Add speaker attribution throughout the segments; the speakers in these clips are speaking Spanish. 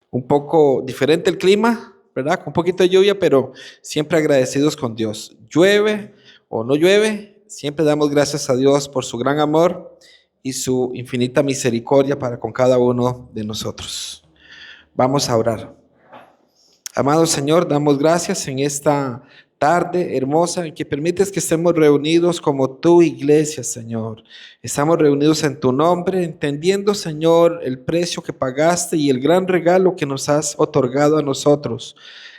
Speaker 1: Un poco diferente el clima, ¿verdad? Con un poquito de lluvia, pero siempre agradecidos con Dios. Llueve o no llueve, siempre damos gracias a Dios por su gran amor y su infinita misericordia para con cada uno de nosotros. Vamos a orar. Amado Señor, damos gracias en esta tarde hermosa en que permites que estemos reunidos como tu iglesia, Señor. Estamos reunidos en tu nombre, entendiendo, Señor, el precio que pagaste y el gran regalo que nos has otorgado a nosotros,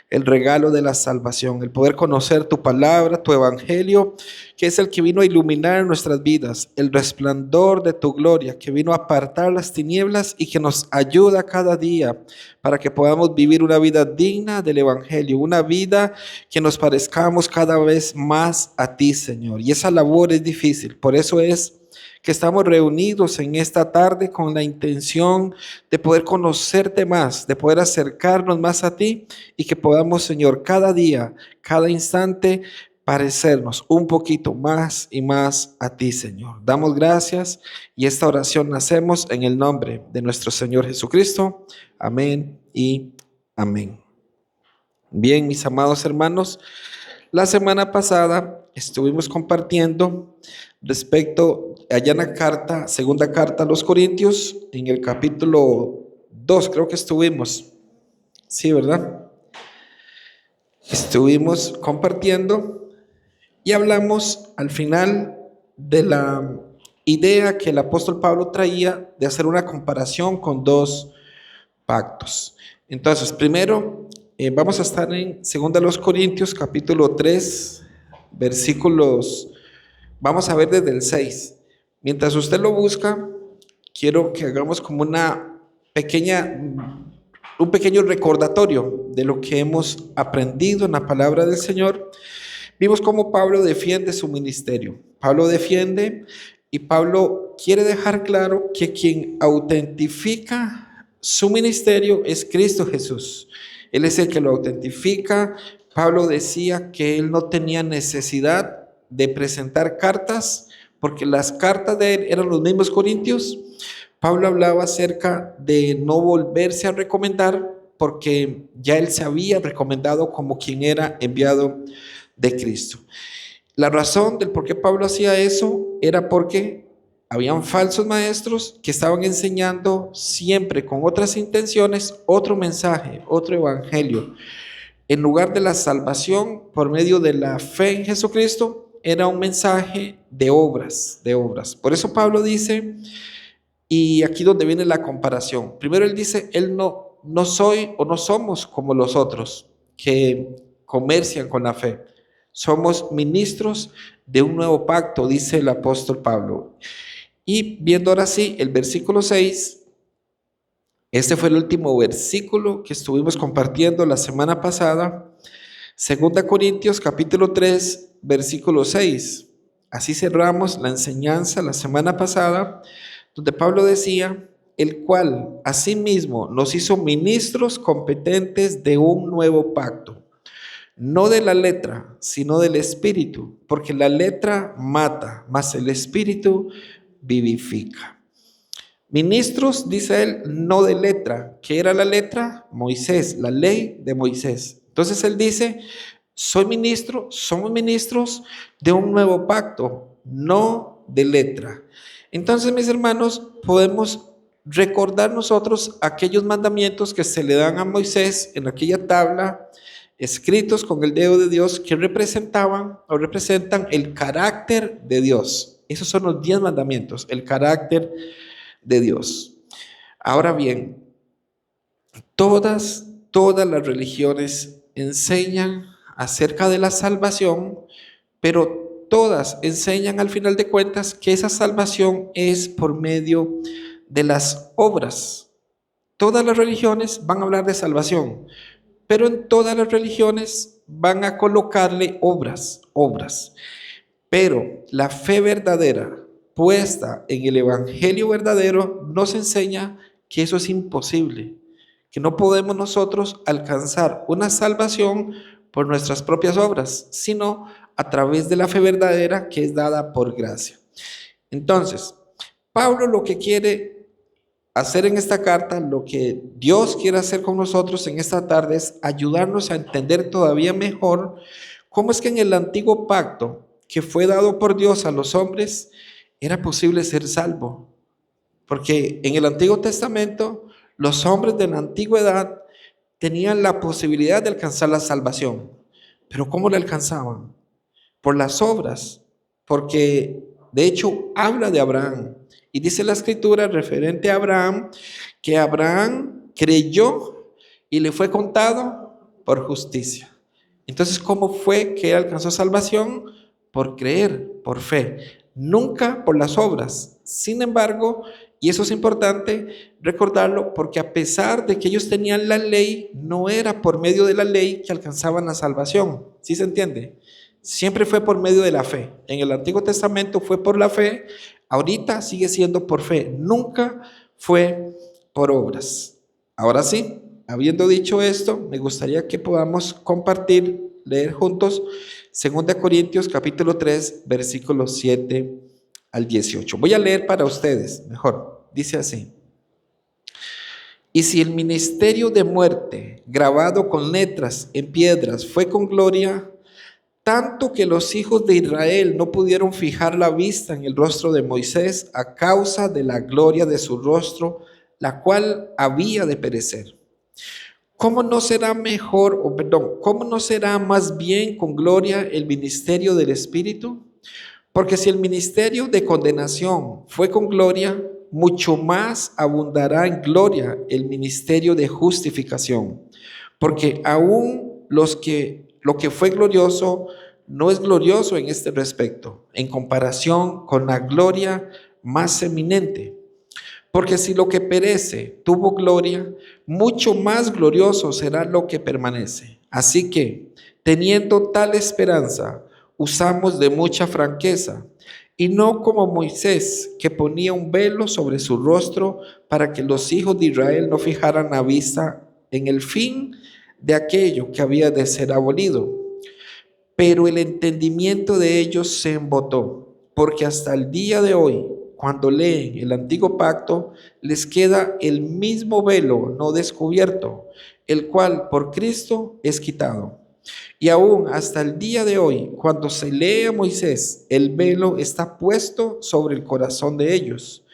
Speaker 1: el regalo de la salvación, el poder conocer tu palabra, tu evangelio, que es el que vino a iluminar nuestras vidas, el resplandor de tu gloria, que vino a apartar las tinieblas y que nos ayuda cada día para que podamos vivir una vida digna del evangelio, una vida que nos parezcamos cada vez más a ti, Señor. Y esa labor es difícil, por eso es que estamos reunidos en esta tarde con la intención de poder conocerte más, de poder acercarnos más a ti y que podamos, Señor, cada día, cada instante, parecernos un poquito más y más a ti, Señor. Damos gracias y esta oración hacemos en el nombre de nuestro Señor Jesucristo. Amén y amén. Bien, mis amados hermanos, la semana pasada estuvimos compartiendo respecto allá en la carta, segunda carta a los Corintios, en el capítulo 2, creo que estuvimos. Sí, ¿verdad? Estuvimos compartiendo y hablamos al final de la idea que el apóstol Pablo traía de hacer una comparación con dos pactos. Entonces, primero, vamos a estar en 2 Corintios, capítulo 3, versículos, vamos a ver desde el 6. Mientras usted lo busca, quiero que hagamos como un pequeño recordatorio de lo que hemos aprendido en la palabra del Señor. Vimos cómo Pablo defiende su ministerio. Pablo defiende y Pablo quiere dejar claro que quien autentifica su ministerio es Cristo Jesús. Él es el que lo autentifica. Pablo decía que él no tenía necesidad de presentar cartas porque las cartas de él eran los mismos corintios. Pablo hablaba acerca de no volverse a recomendar porque ya él se había recomendado como quien era enviado de Cristo. La razón del por qué Pablo hacía eso era porque habían falsos maestros que estaban enseñando siempre con otras intenciones, otro mensaje, otro evangelio. En lugar de la salvación por medio de la fe en Jesucristo, era un mensaje de obras, de obras. Por eso Pablo dice, y aquí donde viene la comparación. Primero él dice, él no soy o no somos como los otros que comercian con la fe. Somos ministros de un nuevo pacto, dice el apóstol Pablo. Y viendo ahora sí el versículo 6, este fue el último versículo que estuvimos compartiendo la semana pasada. 2 Corintios capítulo 3, versículo 6. Así cerramos la enseñanza la semana pasada, donde Pablo decía, el cual asimismo nos hizo ministros competentes de un nuevo pacto, no de la letra, sino del espíritu, porque la letra mata, mas el espíritu vivifica. Ministros, dice él, no de letra. ¿Qué era la letra? Moisés, la ley de Moisés. Entonces él dice, soy ministro, somos ministros de un nuevo pacto, no de letra. Entonces, mis hermanos, podemos recordar nosotros aquellos mandamientos que se le dan a Moisés en aquella tabla, escritos con el dedo de Dios, que representaban o representan el carácter de Dios. Esos son los 10 mandamientos, el carácter de Dios. Ahora bien, todas las religiones enseñan acerca de la salvación, pero todas enseñan al final de cuentas que esa salvación es por medio de las obras. Todas las religiones van a hablar de salvación, pero en todas las religiones van a colocarle obras. Pero la fe verdadera puesta en el evangelio verdadero nos enseña que eso es imposible, que no podemos nosotros alcanzar una salvación por nuestras propias obras, sino a través de la fe verdadera que es dada por gracia. Entonces, Pablo lo que quiere hacer en esta carta, lo que Dios quiere hacer con nosotros en esta tarde es ayudarnos a entender todavía mejor cómo es que en el antiguo pacto que fue dado por Dios a los hombres era posible ser salvo. Porque en el Antiguo Testamento los hombres de la antigüedad tenían la posibilidad de alcanzar la salvación. Pero ¿cómo la alcanzaban? Por las obras. Porque de hecho habla de Abraham. Y dice la escritura referente a Abraham, que Abraham creyó y le fue contado por justicia. Entonces, ¿cómo fue que alcanzó salvación? Por creer, por fe, nunca por las obras. Sin embargo, y eso es importante recordarlo, porque a pesar de que ellos tenían la ley, no era por medio de la ley que alcanzaban la salvación. ¿Sí se entiende? Siempre fue por medio de la fe. En el Antiguo Testamento fue por la fe, ahorita sigue siendo por fe, nunca fue por obras. Ahora sí, habiendo dicho esto, me gustaría que podamos compartir, leer juntos 2 Corintios capítulo 3, versículos 7 al 18. Voy a leer para ustedes, mejor. Dice así: y si el ministerio de muerte, grabado con letras en piedras, fue con gloria, tanto que los hijos de Israel no pudieron fijar la vista en el rostro de Moisés a causa de la gloria de su rostro, la cual había de perecer. ¿Cómo no será cómo no será más bien con gloria el ministerio del Espíritu? Porque si el ministerio de condenación fue con gloria, mucho más abundará en gloria el ministerio de justificación. Porque aún lo que fue glorioso no es glorioso en este respecto, en comparación con la gloria más eminente. Porque si lo que perece tuvo gloria, mucho más glorioso será lo que permanece. Así que, teniendo tal esperanza, usamos de mucha franqueza, y no como Moisés, que ponía un velo sobre su rostro para que los hijos de Israel no fijaran la vista en el fin de aquello que había de ser abolido. Pero el entendimiento de ellos se embotó, porque hasta el día de hoy, cuando leen el antiguo pacto, les queda el mismo velo no descubierto, el cual por Cristo es quitado. Y aún hasta el día de hoy, cuando se lee a Moisés, el velo está puesto sobre el corazón de ellos.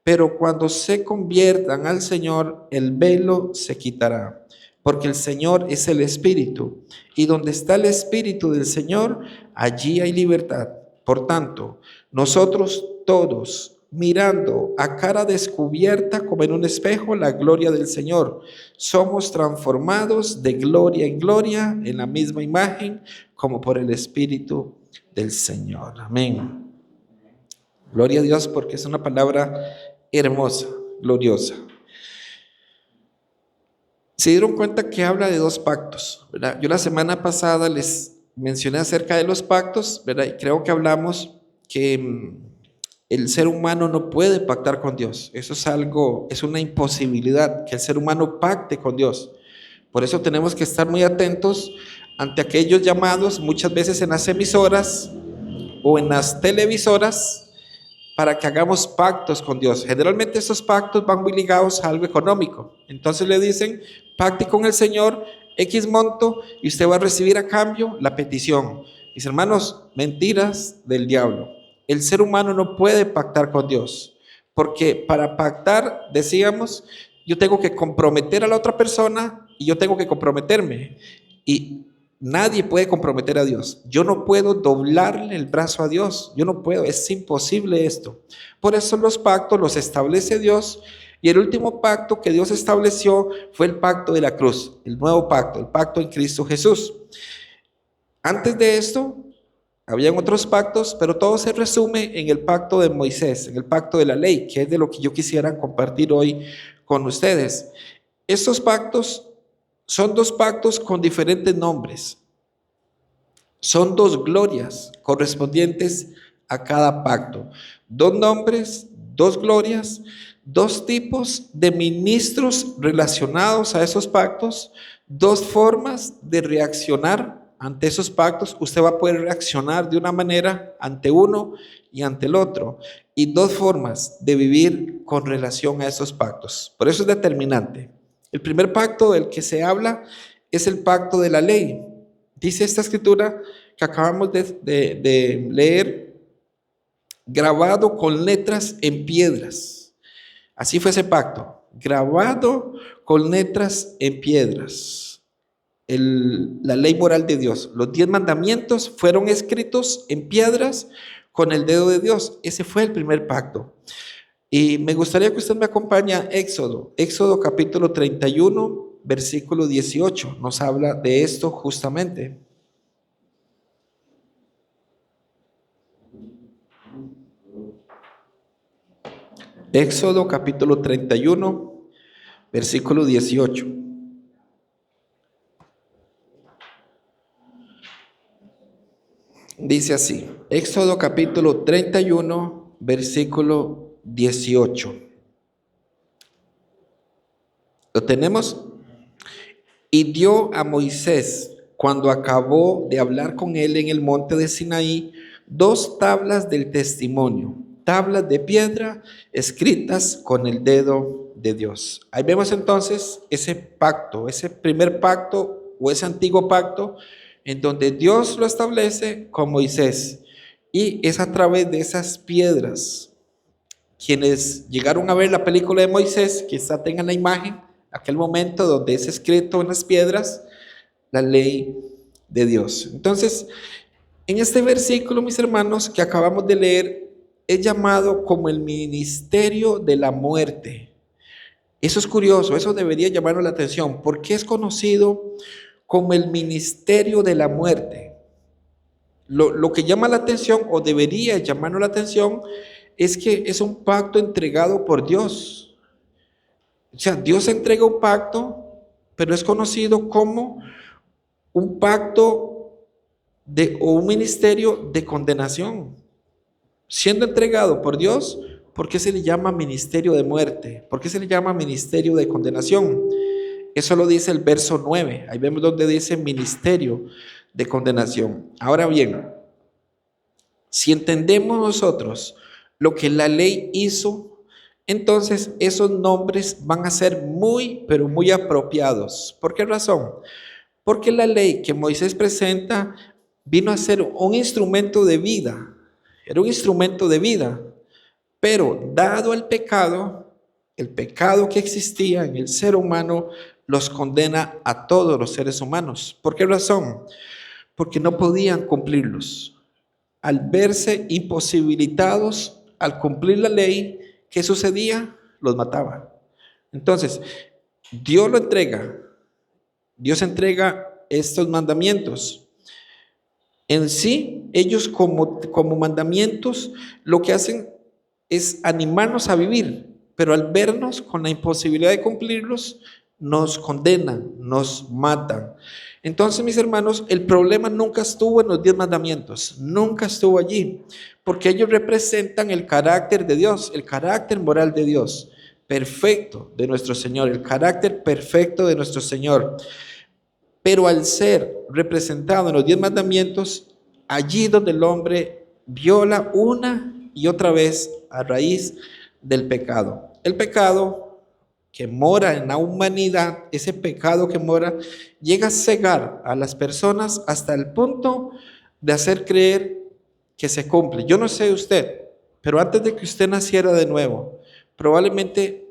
Speaker 1: Pero cuando se conviertan al Señor, el velo se quitará, porque el Señor es el Espíritu, y donde está el Espíritu del Señor, allí hay libertad. Por tanto, nosotros todos, mirando a cara descubierta como en un espejo la gloria del Señor, somos transformados de gloria en gloria en la misma imagen como por el Espíritu del Señor. Amén. Gloria a Dios, porque es una palabra hermosa, gloriosa. Se dieron cuenta que habla de dos pactos, ¿verdad? Yo la semana pasada les mencioné acerca de los pactos, ¿verdad? Y creo que hablamos que el ser humano no puede pactar con Dios. Eso es una imposibilidad, que el ser humano pacte con Dios. Por eso tenemos que estar muy atentos ante aquellos llamados, muchas veces en las emisoras o en las televisoras, para que hagamos pactos con Dios. Generalmente estos pactos van muy ligados a algo económico. Entonces le dicen, pacte con el Señor X monto y usted va a recibir a cambio la petición. Mis hermanos, mentiras del diablo. El ser humano no puede pactar con Dios, porque para pactar, decíamos, yo tengo que comprometer a la otra persona y yo tengo que comprometerme. Y nadie puede comprometer a Dios. Yo no puedo doblarle el brazo a Dios. Yo no puedo, es imposible esto. Por eso los pactos los establece Dios. Y el último pacto que Dios estableció fue el pacto de la cruz, el nuevo pacto, el pacto en Cristo Jesús. Antes de esto, habían otros pactos, pero todo se resume en el pacto de Moisés, en el pacto de la ley, que es de lo que yo quisiera compartir hoy con ustedes. Estos pactos son dos pactos con diferentes nombres. Son dos glorias correspondientes a cada pacto. Dos nombres, dos glorias, dos tipos de ministros relacionados a esos pactos, dos formas de reaccionar ante esos pactos. Usted va a poder reaccionar de una manera ante uno y ante el otro, y dos formas de vivir con relación a esos pactos. Por eso es determinante. El primer pacto del que se habla es el pacto de la ley. Dice esta escritura que acabamos de leer, grabado con letras en piedras. Así fue ese pacto, grabado con letras en piedras. La ley moral de Dios, los 10 mandamientos fueron escritos en piedras con el dedo de Dios. Ese fue el primer pacto. Y me gustaría que usted me acompañe a Éxodo capítulo 31, versículo 18. Nos habla de esto justamente. Éxodo capítulo 31, versículo 18. Dice así, Éxodo capítulo 31, versículo 18. ¿Lo tenemos? Y dio a Moisés, cuando acabó de hablar con él en el monte de Sinaí, 2 tablas del testimonio, tablas de piedra escritas con el dedo de Dios. Ahí vemos entonces ese pacto, ese primer pacto o ese antiguo pacto en donde Dios lo establece con Moisés. Y es a través de esas piedras. Quienes llegaron a ver la película de Moisés, quizá tengan la imagen, aquel momento donde es escrito en las piedras la ley de Dios. Entonces, en este versículo, mis hermanos, que acabamos de leer, es llamado como el ministerio de la muerte. Eso es curioso, eso debería llamarnos la atención, porque es conocido como el ministerio de la muerte. Lo que llama la atención, o debería llamarnos la atención, es que es un pacto entregado por Dios. O sea, Dios entrega un pacto, pero es conocido como un pacto o un ministerio de condenación. Siendo entregado por Dios, ¿por qué se le llama ministerio de muerte? ¿Por qué se le llama ministerio de condenación? Eso lo dice el verso 9. Ahí vemos donde dice ministerio de condenación. Ahora bien, si entendemos nosotros lo que la ley hizo, entonces esos nombres van a ser muy, pero muy apropiados. ¿Por qué razón? Porque la ley que Moisés presenta vino a ser un instrumento de vida. Era un instrumento de vida. Pero dado el pecado que existía en el ser humano, los condena a todos los seres humanos. ¿Por qué razón? Porque no podían cumplirlos. Al verse imposibilitados al cumplir la ley, ¿qué sucedía? Los mataba. Entonces, Dios entrega estos mandamientos. En sí, ellos como mandamientos, lo que hacen es animarnos a vivir, pero al vernos con la imposibilidad de cumplirlos, nos condenan, nos matan. Entonces, mis hermanos, el problema nunca estuvo en los 10 mandamientos, nunca estuvo allí, porque ellos representan el carácter de Dios, el carácter moral de Dios, perfecto de nuestro Señor, el carácter perfecto de nuestro Señor. Pero al ser representado en los 10 mandamientos, allí donde el hombre viola una y otra vez a raíz del pecado. El pecado que mora en la humanidad, ese pecado que mora, llega a cegar a las personas hasta el punto de hacer creer que se cumple. Yo no sé usted, pero antes de que usted naciera de nuevo, probablemente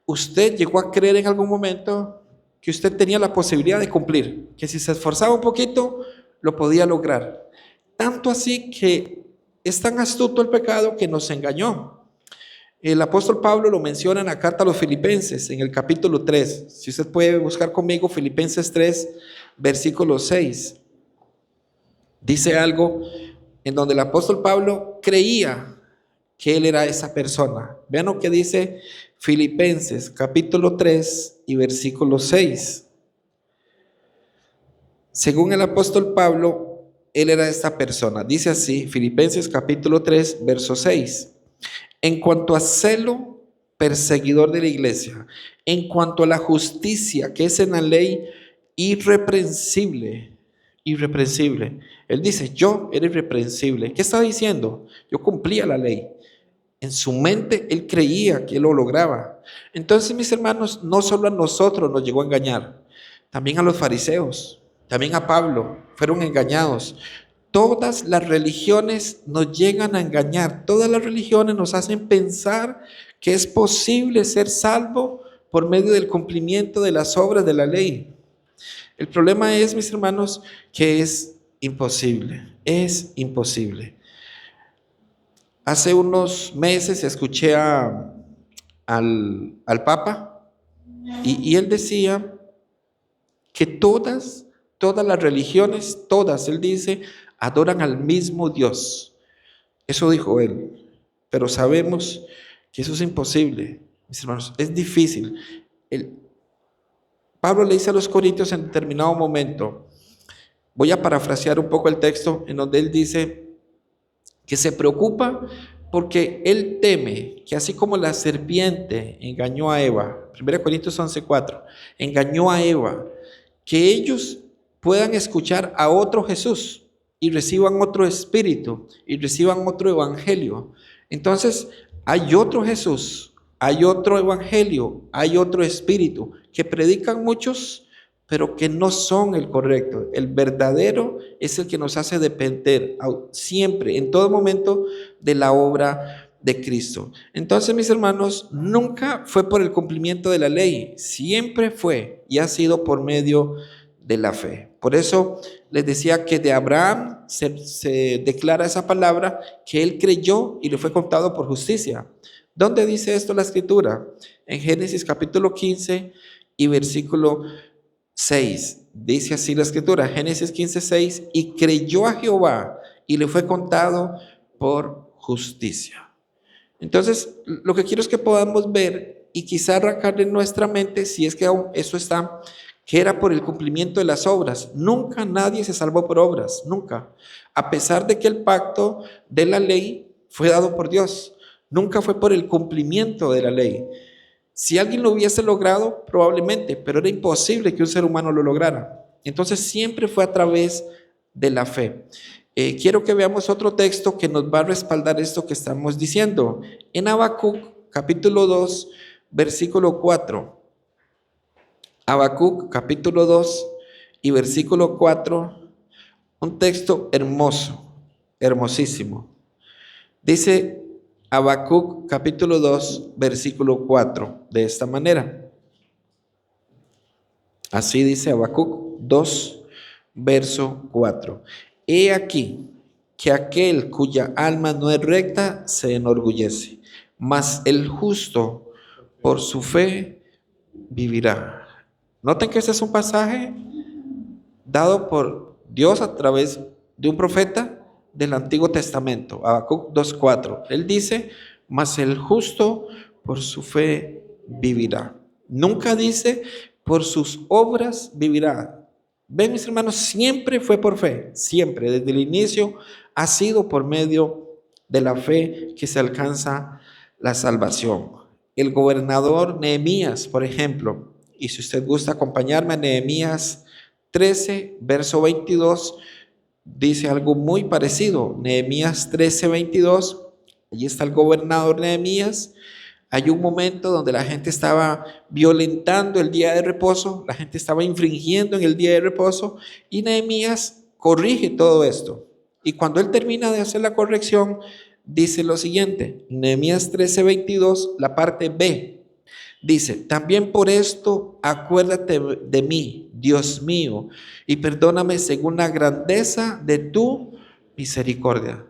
Speaker 1: usted llegó a creer en algún momento que usted tenía la posibilidad de cumplir, que si se esforzaba un poquito, lo podía lograr. Tanto así que es tan astuto el pecado que nos engañó. El apóstol Pablo lo menciona en la carta a los Filipenses, en el capítulo 3. Si usted puede buscar conmigo, Filipenses 3, versículo 6. Dice algo en donde el apóstol Pablo creía que él era esa persona. Vean lo que dice Filipenses, capítulo 3 y versículo 6. Según el apóstol Pablo, él era esta persona. Dice así, Filipenses capítulo 3, verso 6. En cuanto a celo, perseguidor de la iglesia, en cuanto a la justicia que es en la ley, irreprensible irreprensible. Él dice, yo era irreprensible. ¿Qué está diciendo? Yo cumplía la ley. En su mente él creía que él lo lograba. Entonces, mis hermanos, no solo a nosotros nos llegó a engañar, también a los fariseos, también a Pablo, fueron engañados. Todas las religiones nos llegan a engañar, todas las religiones nos hacen pensar que es posible ser salvo por medio del cumplimiento de las obras de la ley. El problema es, mis hermanos, que es imposible, es imposible. Hace unos meses escuché al Papa y él decía que todas las religiones, todas, él dice, adoran al mismo Dios. Eso dijo él, pero sabemos que eso es imposible, mis hermanos, es difícil. Pablo le dice a los corintios en determinado momento, voy a parafrasear un poco el texto en donde él dice que se preocupa porque él teme que así como la serpiente engañó a Eva, 1 Corintios 11:4, engañó a Eva, que ellos puedan escuchar a otro Jesús y reciban otro espíritu y reciban otro evangelio. Entonces hay otro Jesús, hay otro evangelio, hay otro espíritu que predican muchos, pero que no son el correcto. El verdadero es el que nos hace depender siempre, en todo momento, de la obra de Cristo. Entonces, mis hermanos, nunca fue por el cumplimiento de la ley, siempre fue y ha sido por medio de la fe. Por eso les decía que de Abraham se declara esa palabra, que él creyó y le fue contado por justicia. ¿Dónde dice esto la Escritura? En Génesis capítulo 15 y versículo 6, dice así la Escritura, Génesis 15:6, y creyó a Jehová y le fue contado por justicia. Entonces, lo que quiero es que podamos ver y quizá arrancar en nuestra mente, si es que aún eso está, que era por el cumplimiento de las obras. Nunca nadie se salvó por obras, nunca. A pesar de que el pacto de la ley fue dado por Dios, nunca fue por el cumplimiento de la ley. Si alguien lo hubiese logrado, probablemente, pero era imposible que un ser humano lo lograra. Entonces siempre fue a través de la fe. Quiero que veamos otro texto que nos va a respaldar esto que estamos diciendo. En Habacuc, capítulo 2, versículo 4. Habacuc, capítulo 2 y versículo 4. Un texto hermoso, hermosísimo. Dice Habacuc capítulo 2 versículo 4 de esta manera. Así dice Habacuc 2 verso 4. He aquí que aquel cuya alma no es recta se enorgullece, mas el justo por su fe vivirá. Noten que este es un pasaje dado por Dios a través de un profeta del Antiguo Testamento, Habacuc 2:4. Él dice, mas el justo por su fe vivirá. Nunca dice, por sus obras vivirá. Ven, mis hermanos, siempre fue por fe, siempre, desde el inicio ha sido por medio de la fe que se alcanza la salvación. El gobernador Nehemías, por ejemplo, y si usted gusta acompañarme a Nehemías 13, verso 22, dice algo muy parecido. Nehemías 13:22, allí está el gobernador Nehemías. Hay un momento donde la gente estaba violentando el día de reposo, la gente estaba infringiendo en el día de reposo, y Nehemías corrige todo esto. Y cuando él termina de hacer la corrección, dice lo siguiente, Nehemías 13:22, la parte B. Dice, también por esto acuérdate de mí, Dios mío, y perdóname según la grandeza de tu misericordia.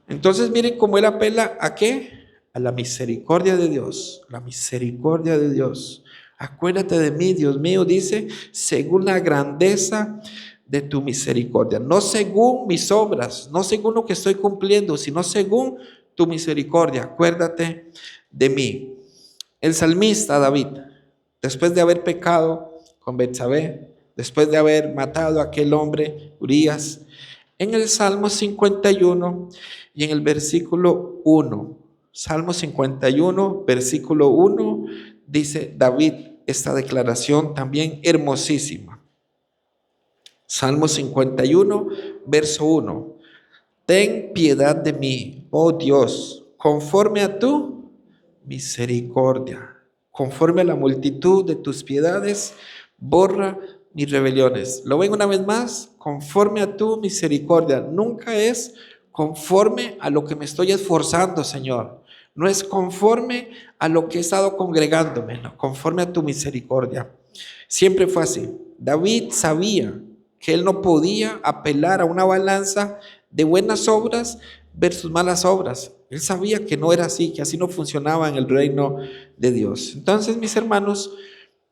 Speaker 1: Entonces miren cómo él apela a qué, a la misericordia de Dios, la misericordia de Dios. Acuérdate de mí, Dios mío, dice, según la grandeza de tu misericordia, no según mis obras, no según lo que estoy cumpliendo, sino según tu misericordia. Acuérdate de mí. El salmista David, después de haber pecado con Betsabé, después de haber matado a aquel hombre, Urías, en el Salmo 51 y en el versículo 1, Salmo 51, versículo 1, dice David esta declaración también hermosísima. Salmo 51, verso 1. Ten piedad de mí, oh Dios, conforme a tu misericordia, conforme a la multitud de tus piedades, borra mis rebeliones. Lo ven una vez más, conforme a tu misericordia. Nunca es conforme a lo que me estoy esforzando, Señor. No es conforme a lo que he estado congregándome, no, conforme a tu misericordia. Siempre fue así. David sabía que él no podía apelar a una balanza de buenas obras versus malas obras. Él sabía que no era así, que así no funcionaba en el reino de Dios. Entonces, mis hermanos,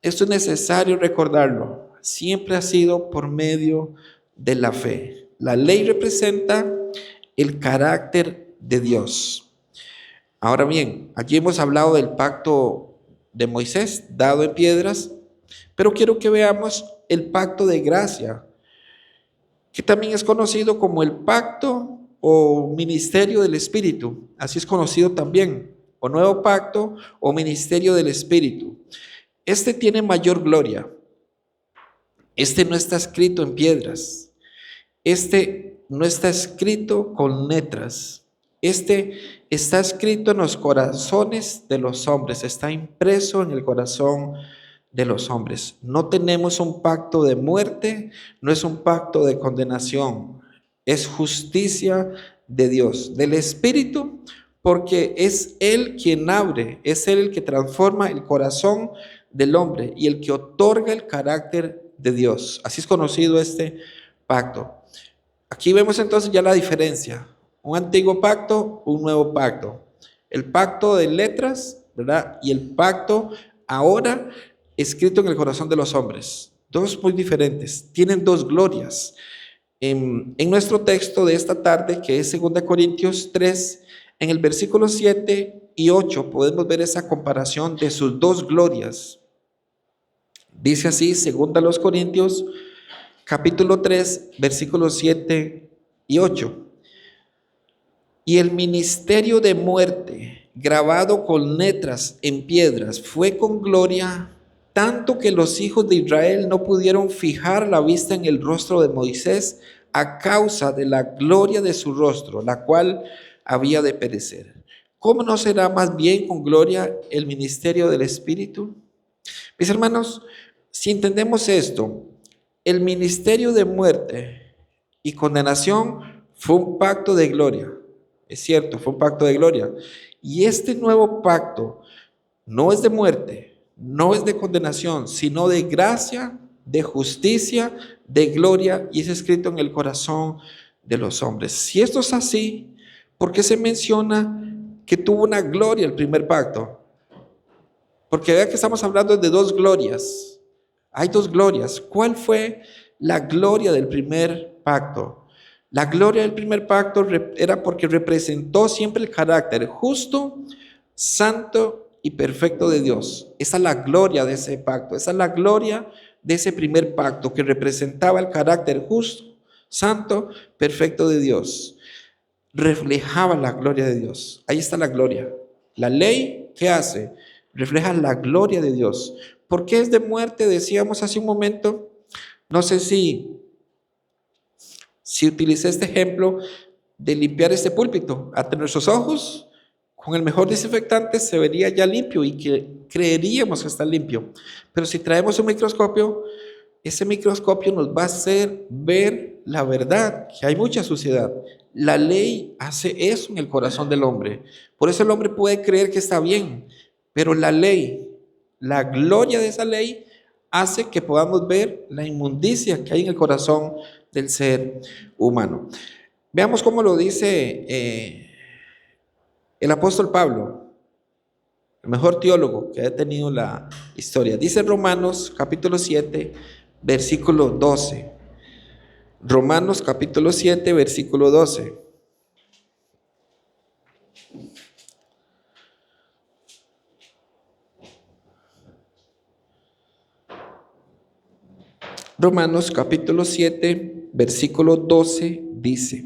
Speaker 1: esto es necesario recordarlo. Siempre ha sido por medio de la fe. La ley representa el carácter de Dios. Ahora bien, aquí hemos hablado del pacto de Moisés, dado en piedras, pero quiero que veamos el pacto de gracia, que también es conocido como el pacto o ministerio del Espíritu. Así es conocido también, o nuevo pacto o ministerio del Espíritu. Este tiene mayor gloria. Este no está escrito en piedras. Este no está escrito con letras. Este está escrito en los corazones de los hombres. Está impreso en el corazón de los hombres. No tenemos un pacto de muerte, no es un pacto de condenación. Es justicia de Dios, del Espíritu, porque es Él quien abre, es Él el que transforma el corazón del hombre y el que otorga el carácter de Dios. Así es conocido este pacto. Aquí vemos entonces ya la diferencia. Un antiguo pacto, un nuevo pacto. El pacto de letras, ¿verdad? Y el pacto ahora escrito en el corazón de los hombres. Dos muy diferentes. Tienen dos glorias. En nuestro texto de esta tarde, que es 2 Corintios 3, en el versículo 7 y 8, podemos ver esa comparación de sus dos glorias. Dice así, 2 Corintios capítulo 3, versículos 7 y 8. Y el ministerio de muerte, grabado con letras en piedras, fue con gloria, tanto que los hijos de Israel no pudieron fijar la vista en el rostro de Moisés a causa de la gloria de su rostro, la cual había de perecer. ¿Cómo no será más bien con gloria el ministerio del Espíritu? Mis hermanos, si entendemos esto, el ministerio de muerte y condenación fue un pacto de gloria. Es cierto, fue un pacto de gloria. Y este nuevo pacto no es de muerte, no es de condenación, sino de gracia, de justicia, de gloria, y es escrito en el corazón de los hombres. Si esto es así, ¿por qué se menciona que tuvo una gloria el primer pacto? Porque vea que estamos hablando de dos glorias. Hay dos glorias. ¿Cuál fue la gloria del primer pacto? La gloria del primer pacto era porque representó siempre el carácter justo, santo y perfecto de Dios. Esa es la gloria de ese pacto. Esa es la gloria de ese primer pacto que representaba el carácter justo, santo, perfecto de Dios. Reflejaba la gloria de Dios. Ahí está la gloria. La ley, ¿qué hace? Refleja la gloria de Dios. ¿Por qué es de muerte? Decíamos hace un momento. No sé si utilicé este ejemplo de limpiar este púlpito. Ante nuestros ojos, con el mejor desinfectante se vería ya limpio y que creeríamos que está limpio. Pero si traemos un microscopio, ese microscopio nos va a hacer ver la verdad, que hay mucha suciedad. La ley hace eso en el corazón del hombre. Por eso el hombre puede creer que está bien, pero la ley, la gloria de esa ley, hace que podamos ver la inmundicia que hay en el corazón del ser humano. Veamos cómo lo dice el apóstol Pablo, el mejor teólogo que ha tenido la historia. Dice Romanos capítulo 7, versículo 12. Romanos capítulo 7, versículo 12. Romanos capítulo 7, versículo 12 dice: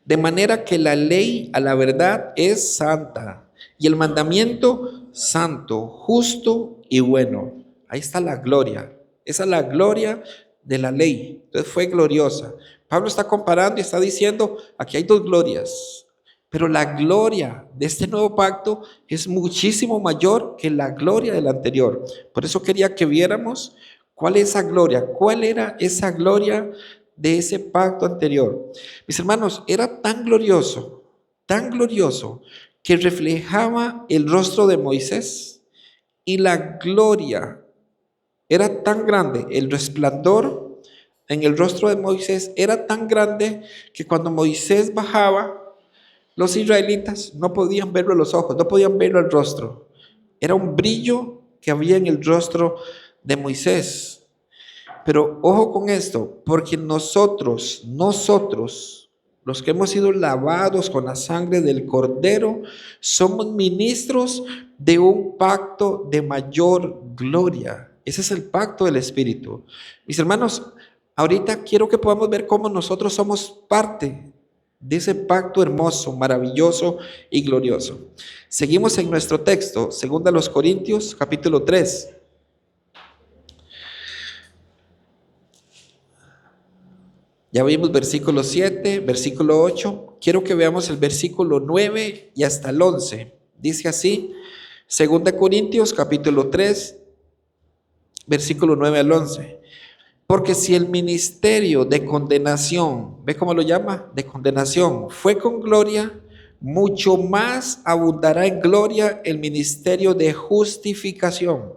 Speaker 1: de manera que la ley a la verdad es santa y el mandamiento santo, justo y bueno. Ahí está la gloria. Esa es la gloria de la ley. Entonces fue gloriosa. Pablo está comparando y está diciendo, aquí hay dos glorias, pero la gloria de este nuevo pacto es muchísimo mayor que la gloria del anterior. Por eso quería que viéramos cuál es esa gloria, cuál era esa gloria de ese pacto anterior. Mis hermanos, era tan glorioso, que reflejaba el rostro de Moisés, y la gloria era tan grande, el resplandor en el rostro de Moisés era tan grande que cuando Moisés bajaba, los israelitas no podían verlo a los ojos, no podían verlo al rostro. Era un brillo que había en el rostro de Moisés. Pero ojo con esto, porque nosotros, los que hemos sido lavados con la sangre del Cordero, somos ministros de un pacto de mayor gloria. Ese es el pacto del Espíritu. Mis hermanos, ahorita quiero que podamos ver cómo nosotros somos parte de ese pacto hermoso, maravilloso y glorioso. Seguimos en nuestro texto, 2 Corintios, capítulo 3. Ya vimos versículo 7, versículo 8. Quiero que veamos el versículo 9 y hasta el 11. Dice así, 2 Corintios capítulo 3, versículo 9 al 11. Porque si el ministerio de condenación, ¿ve cómo lo llama? De condenación, fue con gloria, mucho más abundará en gloria el ministerio de justificación.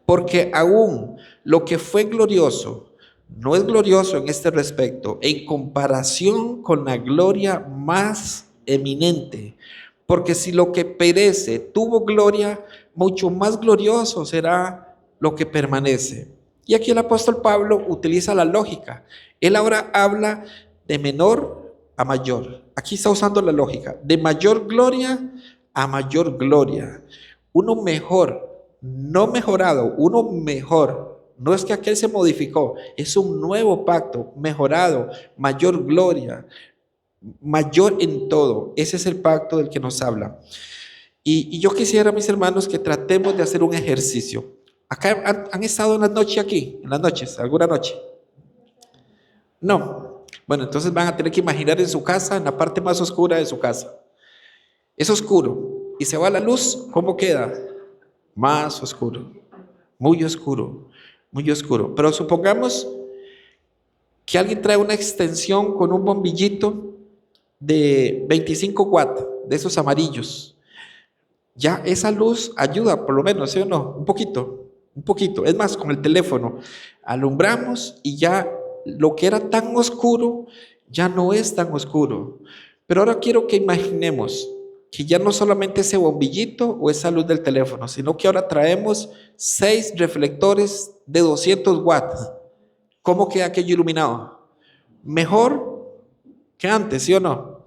Speaker 1: Porque aún lo que fue glorioso, no es glorioso en este respecto, en comparación con la gloria más eminente. Porque si lo que perece tuvo gloria, mucho más glorioso será lo que permanece. Y aquí el apóstol Pablo utiliza la lógica. Él ahora habla de menor a mayor. Aquí está usando la lógica. De mayor gloria a mayor gloria. Uno mejor, no mejorado, uno mejor. No es que aquel se modificó, es un nuevo pacto, mejorado, mayor gloria, mayor en todo. Ese es el pacto del que nos habla. Y yo quisiera, mis hermanos, que tratemos de hacer un ejercicio. Acá han estado en las noches aquí, en las noches, alguna noche. No. Bueno, entonces van a tener que imaginar en su casa, en la parte más oscura de su casa. Es oscuro y se va la luz, ¿cómo queda? Más oscuro, muy oscuro. Muy oscuro. Pero supongamos que alguien trae una extensión con un bombillito de 25 watts, de esos amarillos. Ya esa luz ayuda, por lo menos, ¿sí o no? Un poquito. Es más, con el teléfono alumbramos y ya lo que era tan oscuro ya no es tan oscuro. Pero ahora quiero que imaginemos que ya no solamente ese bombillito o esa luz del teléfono, sino que ahora traemos 6 reflectores de 200 watts. ¿Cómo queda aquello iluminado? Mejor que antes, ¿sí o no?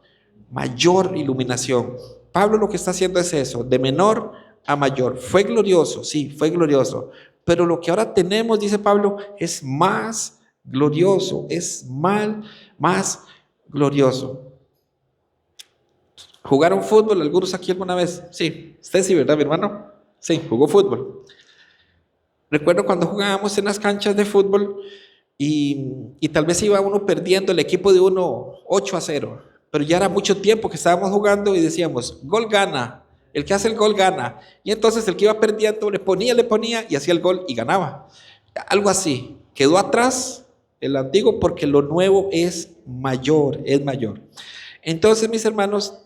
Speaker 1: Mayor iluminación. Pablo lo que está haciendo es eso, de menor a mayor. Fue glorioso, sí, fue glorioso. Pero lo que ahora tenemos, dice Pablo, es más glorioso, es más glorioso. ¿Jugaron fútbol algunos aquí alguna vez? Sí, usted sí, ¿verdad, mi hermano? Sí, jugó fútbol. Recuerdo cuando jugábamos en las canchas de fútbol y tal vez iba uno perdiendo, el equipo de uno 8-0, pero ya era mucho tiempo que estábamos jugando y decíamos, gol gana, el que hace el gol gana. Y entonces el que iba perdiendo le ponía y hacía el gol y ganaba. Algo así, quedó atrás el antiguo porque lo nuevo es mayor. Entonces, mis hermanos,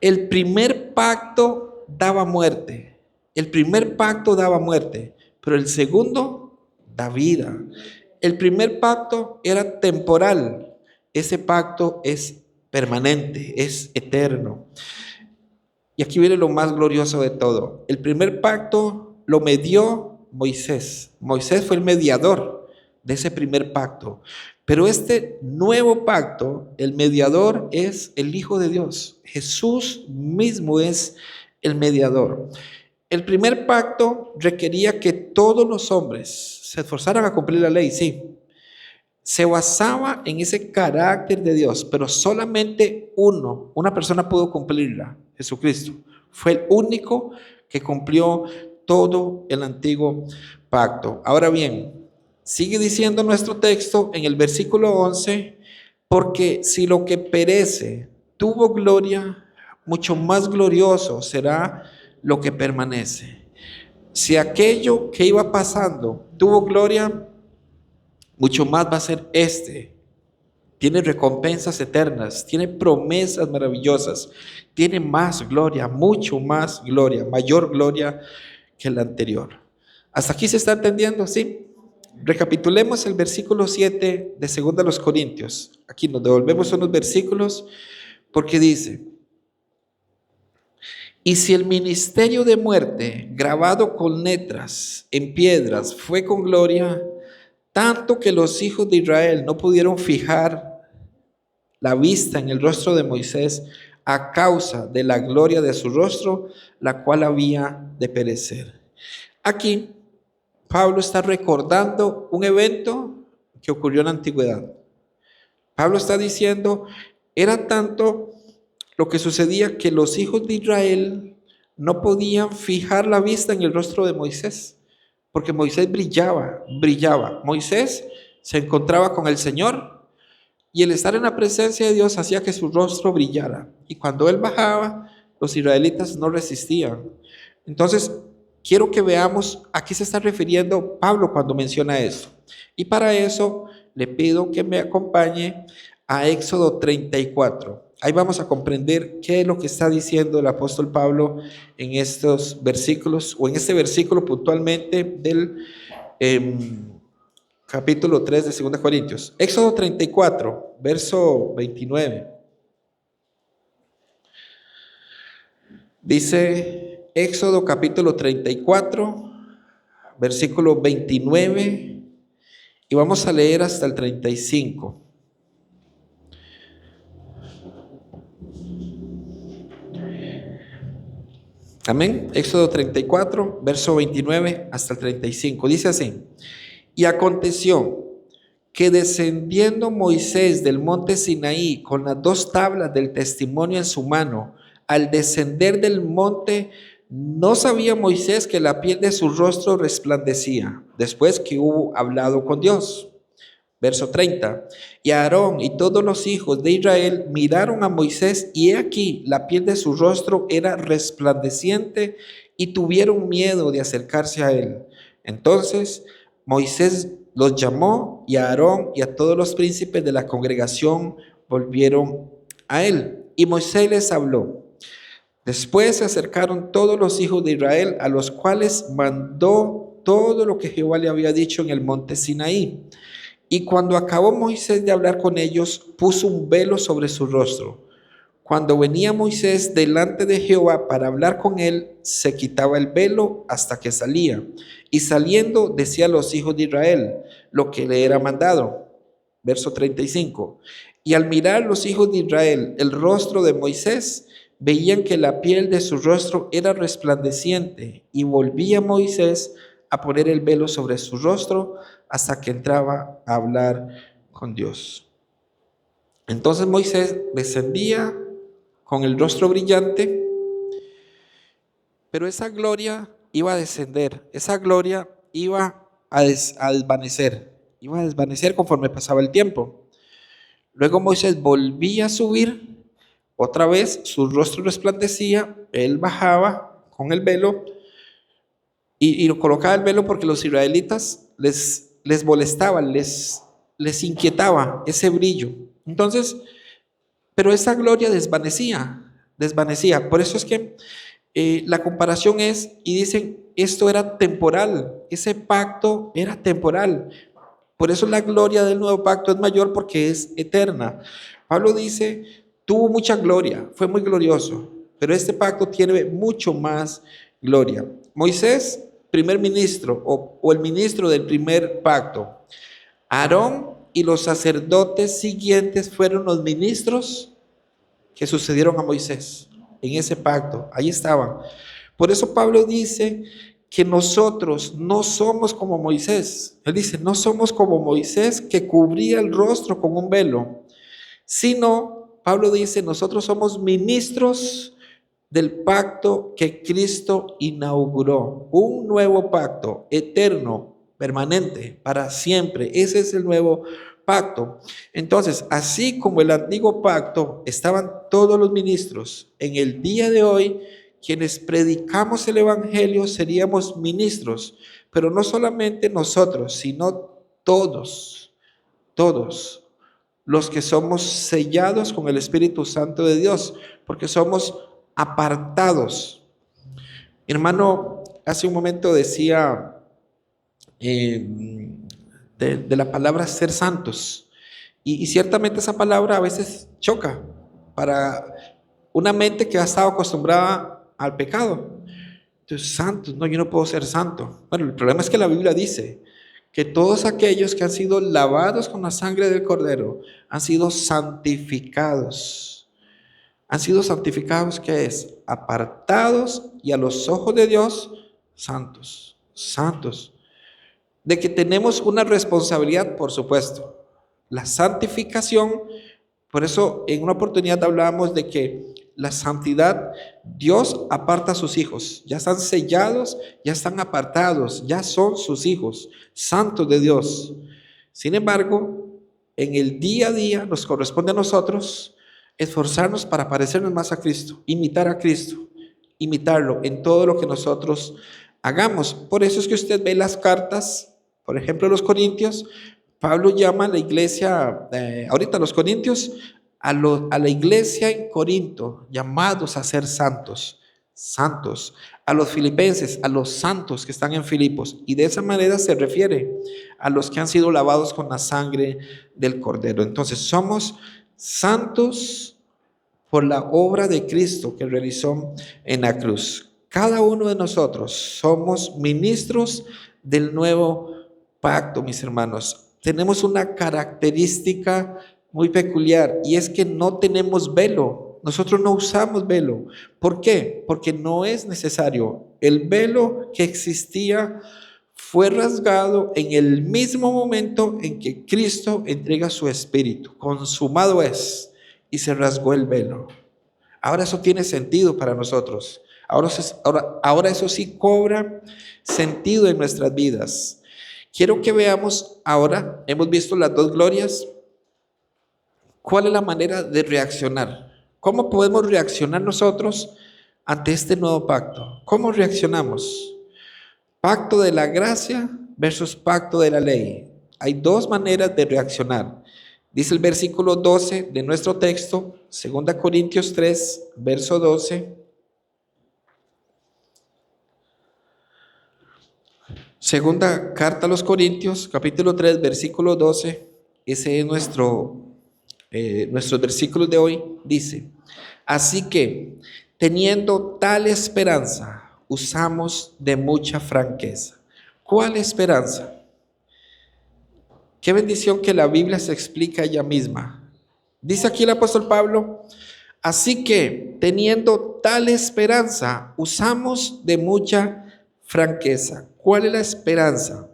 Speaker 1: el primer pacto daba muerte, pero el segundo da vida. El primer pacto era temporal, ese pacto es permanente, es eterno. Y aquí viene lo más glorioso de todo. El primer pacto lo medió Moisés. Moisés fue el mediador de ese primer pacto. Pero este nuevo pacto, el mediador es el Hijo de Dios. Jesús mismo es el mediador. El primer pacto requería que todos los hombres se esforzaran a cumplir la ley, sí. Se basaba en ese carácter de Dios, pero solamente una persona pudo cumplirla, Jesucristo. Fue el único que cumplió todo el antiguo pacto. Ahora bien, Sigue diciendo nuestro texto en el versículo 11, porque si lo que perece tuvo gloria, mucho más glorioso será lo que permanece. Si aquello que iba pasando tuvo gloria, mucho más va a ser este. Tiene recompensas eternas, tiene promesas maravillosas, tiene más gloria, mucho más gloria, mayor gloria que la anterior. ¿Hasta aquí se está entendiendo? ¿Sí? Recapitulemos el versículo 7 de 2 Corintios. Aquí nos devolvemos unos versículos porque dice: y si el ministerio de muerte, grabado con letras en piedras, fue con gloria, tanto que los hijos de Israel no pudieron fijar la vista en el rostro de Moisés a causa de la gloria de su rostro, la cual había de perecer. Aquí Pablo está recordando un evento que ocurrió en la antigüedad. Pablo está diciendo, era tanto lo que sucedía que los hijos de Israel no podían fijar la vista en el rostro de Moisés, porque Moisés brillaba. Moisés se encontraba con el Señor y el estar en la presencia de Dios hacía que su rostro brillara. Y cuando él bajaba, los israelitas no resistían. Entonces, quiero que veamos a qué se está refiriendo Pablo cuando menciona eso. Y para eso le pido que me acompañe a Éxodo 34. Ahí vamos a comprender qué es lo que está diciendo el apóstol Pablo en estos versículos, o en este versículo puntualmente del capítulo 3 de 2 Corintios. Éxodo 34, verso 29. Dice Éxodo capítulo 34, versículo 29, y vamos a leer hasta el 35. Amén. Éxodo 34, verso 29 hasta el 35. Dice así: y aconteció que descendiendo Moisés del monte Sinaí con las 2 tablas del testimonio en su mano, al descender del monte, no sabía Moisés que la piel de su rostro resplandecía, después que hubo hablado con Dios. Verso 30. Y Aarón y todos los hijos de Israel miraron a Moisés, y he aquí, la piel de su rostro era resplandeciente, y tuvieron miedo de acercarse a él. Entonces Moisés los llamó, y a Aarón y a todos los príncipes de la congregación volvieron a él. Y Moisés les habló. Después se acercaron todos los hijos de Israel, a los cuales mandó todo lo que Jehová le había dicho en el monte Sinaí. Y cuando acabó Moisés de hablar con ellos, puso un velo sobre su rostro. Cuando venía Moisés delante de Jehová para hablar con él, se quitaba el velo hasta que salía. Y saliendo decía a los hijos de Israel lo que le era mandado. Verso 35. Y al mirar los hijos de Israel el rostro de Moisés, veían que la piel de su rostro era resplandeciente, y volvía Moisés a poner el velo sobre su rostro hasta que entraba a hablar con Dios. Entonces Moisés descendía con el rostro brillante, pero esa gloria iba a descender, esa gloria iba a desvanecer conforme pasaba el tiempo. Luego Moisés volvía a subir, otra vez su rostro resplandecía, él bajaba con el velo y lo colocaba el velo porque los israelitas les molestaba, les inquietaba ese brillo. Entonces, pero esa gloria desvanecía. Por eso es que la comparación es, y dicen, esto era temporal, ese pacto era temporal. Por eso la gloria del nuevo pacto es mayor, porque es eterna. Pablo dice, tuvo mucha gloria, fue muy glorioso, pero este pacto tiene mucho más gloria. Moisés, primer ministro o el ministro del primer pacto. Aarón y los sacerdotes siguientes fueron los ministros que sucedieron a Moisés en ese pacto. Ahí estaban. Por eso Pablo dice que nosotros no somos como Moisés. Él dice, no somos como Moisés, que cubría el rostro con un velo, sino, Pablo dice, nosotros somos ministros del pacto que Cristo inauguró, un nuevo pacto eterno, permanente, para siempre. Ese es el nuevo pacto. Entonces, así como el antiguo pacto estaban todos los ministros, en el día de hoy, quienes predicamos el evangelio seríamos ministros, pero no solamente nosotros, sino todos los que somos sellados con el Espíritu Santo de Dios, porque somos apartados. Mi hermano, hace un momento decía de la palabra ser santos, y ciertamente esa palabra a veces choca para una mente que ha estado acostumbrada al pecado. Entonces, santos, no, yo no puedo ser santo. Bueno, el problema es que la Biblia dice que todos aquellos que han sido lavados con la sangre del Cordero han sido santificados. Han sido santificados, ¿qué es? Apartados y a los ojos de Dios, santos, santos. De que tenemos una responsabilidad, por supuesto. La santificación, por eso en una oportunidad hablábamos de que la santidad, Dios aparta a sus hijos, ya están sellados, ya están apartados, ya son sus hijos, santos de Dios. Sin embargo, en el día a día nos corresponde a nosotros esforzarnos para parecernos más a Cristo, imitar a Cristo, imitarlo en todo lo que nosotros hagamos. Por eso es que usted ve las cartas, por ejemplo, los Corintios. Pablo llama a la iglesia, ahorita los Corintios, a la iglesia en Corinto, llamados a ser santos, santos. A los filipenses, a los santos que están en Filipos. Y de esa manera se refiere a los que han sido lavados con la sangre del Cordero. Entonces, somos santos por la obra de Cristo que realizó en la cruz. Cada uno de nosotros somos ministros del nuevo pacto, mis hermanos. Tenemos una característica muy peculiar, y es que no tenemos velo. Nosotros no usamos velo. ¿Por qué? Porque no es necesario. El velo que existía fue rasgado en el mismo momento en que Cristo entrega su espíritu. Consumado es, y se rasgó el velo. Ahora eso tiene sentido para nosotros. Ahora eso sí cobra sentido en nuestras vidas. Quiero que veamos ahora, hemos visto las dos glorias. ¿Cuál es la manera de reaccionar? ¿Cómo podemos reaccionar nosotros ante este nuevo pacto? ¿Cómo reaccionamos? Pacto de la gracia versus pacto de la ley. Hay dos maneras de reaccionar. Dice el versículo 12 de nuestro texto, 2 Corintios 3, verso 12. Segunda carta a los Corintios, capítulo 3, versículo 12. Ese es nuestros versículos de hoy. Dice: así que, teniendo tal esperanza, usamos de mucha franqueza. ¿Cuál esperanza? Qué bendición que la Biblia se explica ella misma. Dice aquí el apóstol Pablo: así que, teniendo tal esperanza, usamos de mucha franqueza. ¿Cuál es la esperanza?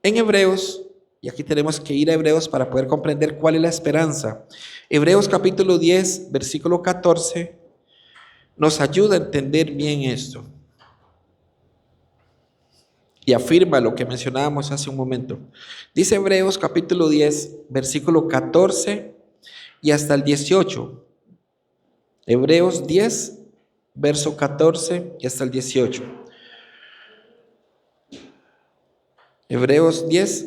Speaker 1: En Hebreos, y aquí tenemos que ir a Hebreos para poder comprender cuál es la esperanza. Hebreos capítulo 10, versículo 14, nos ayuda a entender bien esto. Y afirma lo que mencionábamos hace un momento. Dice Hebreos capítulo 10, versículo 14 y hasta el 18. Hebreos 10, verso 14 y hasta el 18. Hebreos 10,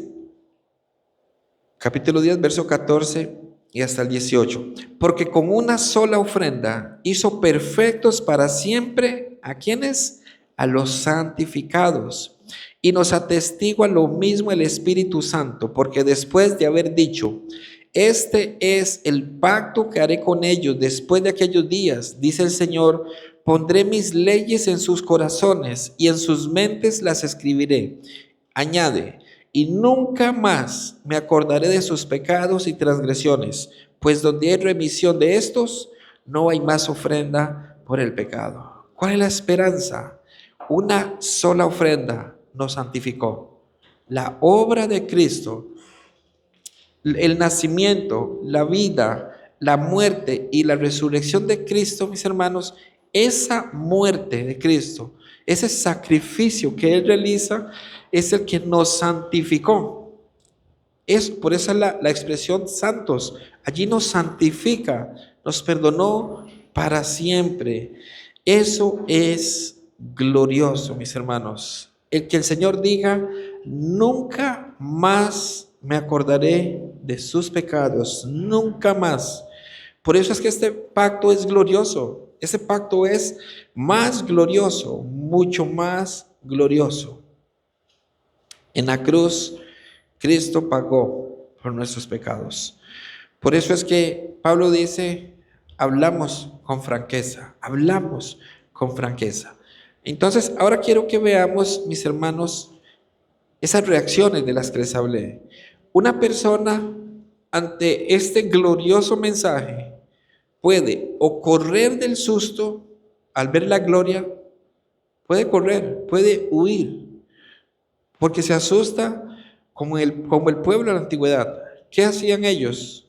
Speaker 1: capítulo 10, verso 14 y hasta el 18. Porque con una sola ofrenda hizo perfectos para siempre, ¿a quiénes? A los santificados. Y nos atestigua lo mismo el Espíritu Santo, porque después de haber dicho: este es el pacto que haré con ellos después de aquellos días, dice el Señor, pondré mis leyes en sus corazones y en sus mentes las escribiré. Añade: y nunca más me acordaré de sus pecados y transgresiones, pues donde hay remisión de estos, no hay más ofrenda por el pecado. ¿Cuál es la esperanza? Una sola ofrenda nos santificó. La obra de Cristo, el nacimiento, la vida, la muerte y la resurrección de Cristo, mis hermanos, esa muerte de Cristo, Ese sacrificio que Él realiza es el que nos santificó. Por eso es la expresión santos. Allí nos santifica, nos perdonó para siempre. Eso es glorioso, mis hermanos. El que el Señor diga, nunca más me acordaré de sus pecados, nunca más. Por eso es que este pacto es glorioso. Ese pacto es más glorioso, mucho más glorioso. En la cruz, Cristo pagó por nuestros pecados. Por eso es que Pablo dice, hablamos con franqueza, hablamos con franqueza. Entonces, ahora quiero que veamos, mis hermanos, esas reacciones de las que les hablé. Una persona ante este glorioso mensaje puede o correr del susto al ver la gloria, puede correr, puede huir, porque se asusta como el pueblo de la antigüedad. ¿Qué hacían ellos?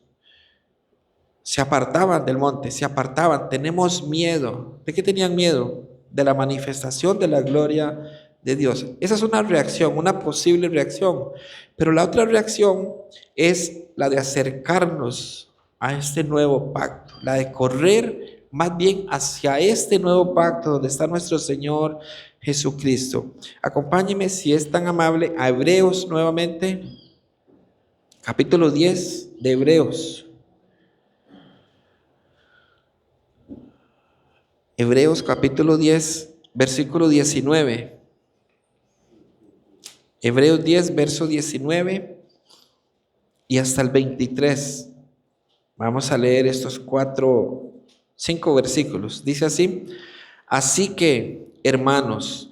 Speaker 1: Se apartaban del monte, se apartaban. Tenemos miedo. ¿De qué tenían miedo? De la manifestación de la gloria de Dios. Esa es una reacción, una posible reacción. Pero la otra reacción es la de acercarnos a este nuevo pacto, la de correr más bien hacia este nuevo pacto donde está nuestro Señor Jesucristo. Acompáñeme, si es tan amable, a Hebreos nuevamente, capítulo 10 de Hebreos. Hebreos capítulo 10, versículo 19. Hebreos 10, verso 19 y hasta el 23. Vamos a leer estos 5 versículos. Dice así: así que, hermanos,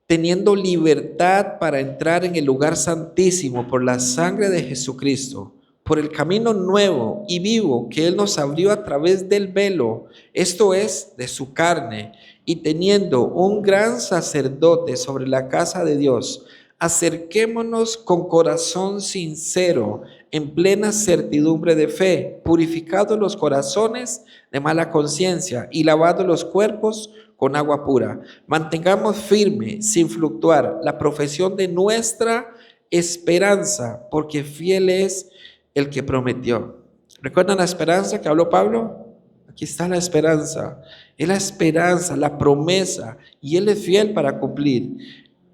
Speaker 1: teniendo libertad para entrar en el lugar santísimo por la sangre de Jesucristo, por el camino nuevo y vivo que Él nos abrió a través del velo, esto es, de su carne, y teniendo un gran sacerdote sobre la casa de Dios, acerquémonos con corazón sincero, en plena certidumbre de fe, purificados los corazones de mala conciencia y lavados los cuerpos con agua pura. Mantengamos firme, sin fluctuar, la profesión de nuestra esperanza, porque fiel es el que prometió. ¿Recuerdan la esperanza que habló Pablo? Aquí está la esperanza. Es la esperanza, la promesa, y Él es fiel para cumplir.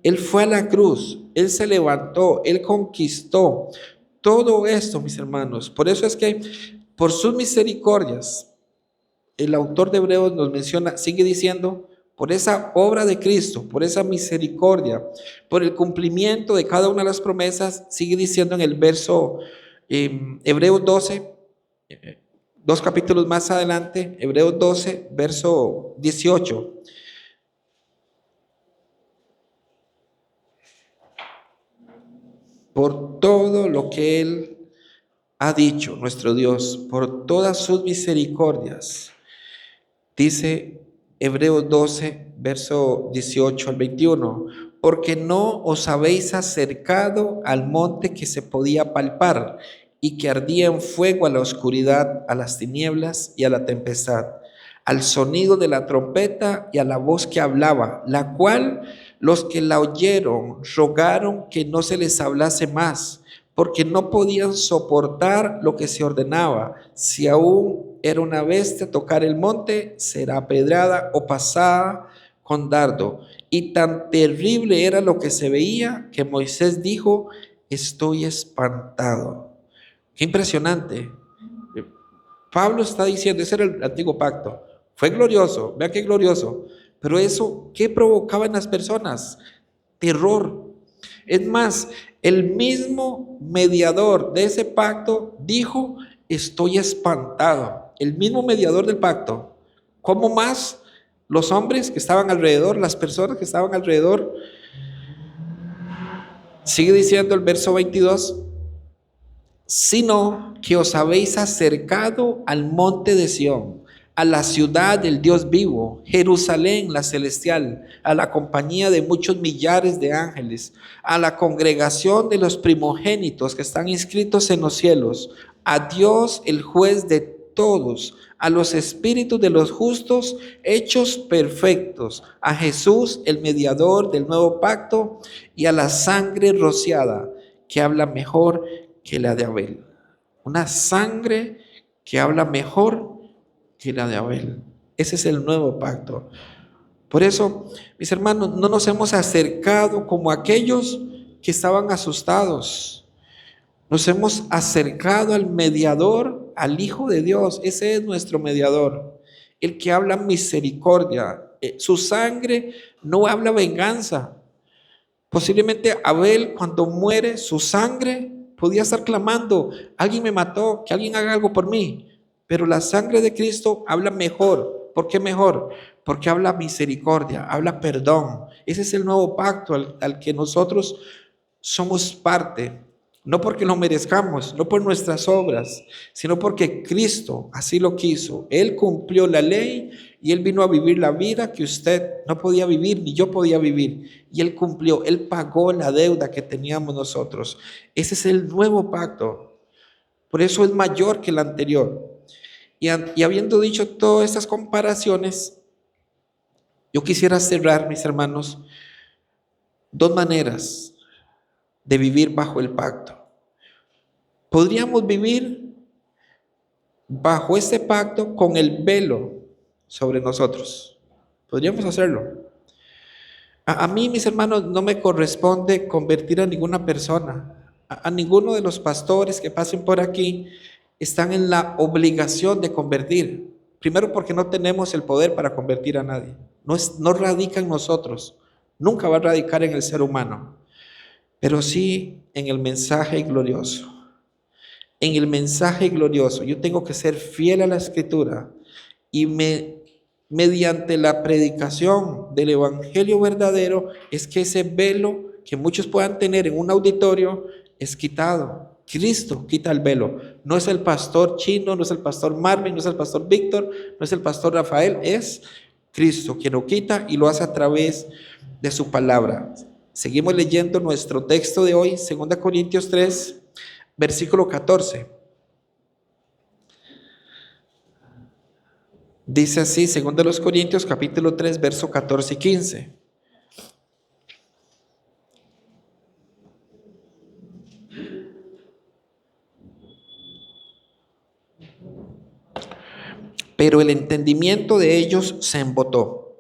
Speaker 1: Él fue a la cruz, Él se levantó, Él conquistó todo esto, mis hermanos. Por eso es que por sus misericordias, el autor de Hebreos nos menciona, sigue diciendo, por esa obra de Cristo, por esa misericordia, por el cumplimiento de cada una de las promesas, sigue diciendo en el verso Hebreos 12, 2 capítulos más adelante, Hebreos 12, verso 18. Por todo lo que Él ha dicho, nuestro Dios, por todas sus misericordias, dice Hebreos 12, verso 18 al 21, porque no os habéis acercado al monte que se podía palpar y que ardía en fuego, a la oscuridad, a las tinieblas y a la tempestad, al sonido de la trompeta y a la voz que hablaba, la cual los que la oyeron rogaron que no se les hablase más, porque no podían soportar lo que se ordenaba. Si aún era una bestia tocar el monte, será apedrada o pasada con dardo. Y tan terrible era lo que se veía que Moisés dijo: estoy espantado. Qué impresionante. Pablo está diciendo, ese era el antiguo pacto. Fue glorioso, vean qué glorioso. Pero eso, ¿qué provocaba en las personas? Terror. Es más, el mismo mediador de ese pacto dijo: estoy espantado. El mismo mediador del pacto. ¿Cómo más los hombres que estaban alrededor, las personas que estaban alrededor? Sigue diciendo el verso 22. Sino que os habéis acercado al monte de Sión, a la ciudad del Dios vivo, Jerusalén la celestial, a la compañía de muchos millares de ángeles, a la congregación de los primogénitos que están inscritos en los cielos, a Dios el juez de todos a los espíritus de los justos hechos perfectos, a Jesús, el mediador del nuevo pacto, y a la sangre rociada, que habla mejor que la de Abel. Una sangre que habla mejor que la de Abel. Ese es el nuevo pacto. Por eso, mis hermanos, no nos hemos acercado como aquellos que estaban asustados. Nos hemos acercado al mediador, al Hijo de Dios. Ese es nuestro mediador, el que habla misericordia. Su sangre no habla venganza. Posiblemente Abel, cuando muere, su sangre podía estar clamando: alguien me mató, que alguien haga algo por mí. Pero la sangre de Cristo habla mejor. ¿Por qué mejor? Porque habla misericordia, habla perdón. Ese es el nuevo pacto al que nosotros somos parte. No porque lo merezcamos, no por nuestras obras, sino porque Cristo así lo quiso. Él cumplió la ley y Él vino a vivir la vida que usted no podía vivir, ni yo podía vivir. Y Él cumplió, Él pagó la deuda que teníamos nosotros. Ese es el nuevo pacto. Por eso es mayor que el anterior. Y habiendo dicho todas estas comparaciones, yo quisiera cerrar, mis hermanos, dos maneras de vivir bajo el pacto. Podríamos vivir bajo este pacto con el velo sobre nosotros. Podríamos hacerlo. A mí, mis hermanos, no me corresponde convertir a ninguna persona. A ninguno de los pastores que pasen por aquí están en la obligación de convertir. Primero, porque no tenemos el poder para convertir a nadie. No radica en nosotros. Nunca va a radicar en el ser humano. Pero sí en el mensaje glorioso. En el mensaje glorioso, yo tengo que ser fiel a la Escritura y mediante la predicación del Evangelio verdadero es que ese velo que muchos puedan tener en un auditorio es quitado. Cristo quita el velo. No es el pastor Chino, no es el pastor Marvin, no es el pastor Víctor, no es el pastor Rafael, es Cristo quien lo quita y lo hace a través de su palabra. Seguimos leyendo nuestro texto de hoy, 2 Corintios 3, versículo 14. Dice así, 2 Corintios capítulo 3, verso 14 y 15. Pero el entendimiento de ellos se embotó,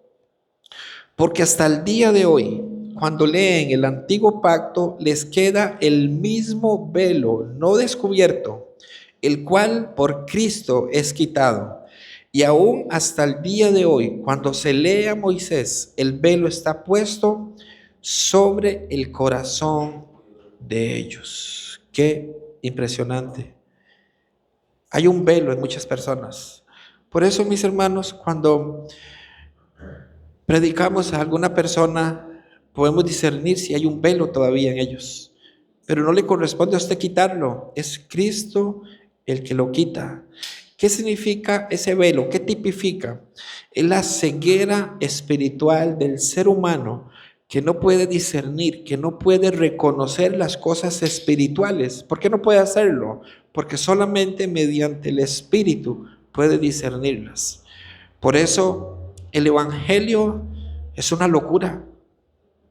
Speaker 1: porque hasta el día de hoy, cuando leen el antiguo pacto, les queda el mismo velo no descubierto, el cual por Cristo es quitado. Y aún hasta el día de hoy, cuando se lee a Moisés, el velo está puesto sobre el corazón de ellos. Qué impresionante. Hay un velo en muchas personas. Por eso, mis hermanos, cuando predicamos a alguna persona, podemos discernir si hay un velo todavía en ellos. Pero no le corresponde a usted quitarlo. Es Cristo el que lo quita. ¿Qué significa ese velo? ¿Qué tipifica? Es la ceguera espiritual del ser humano que no puede discernir, que no puede reconocer las cosas espirituales. ¿Por qué no puede hacerlo? Porque solamente mediante el Espíritu puede discernirlas. Por eso el Evangelio es una locura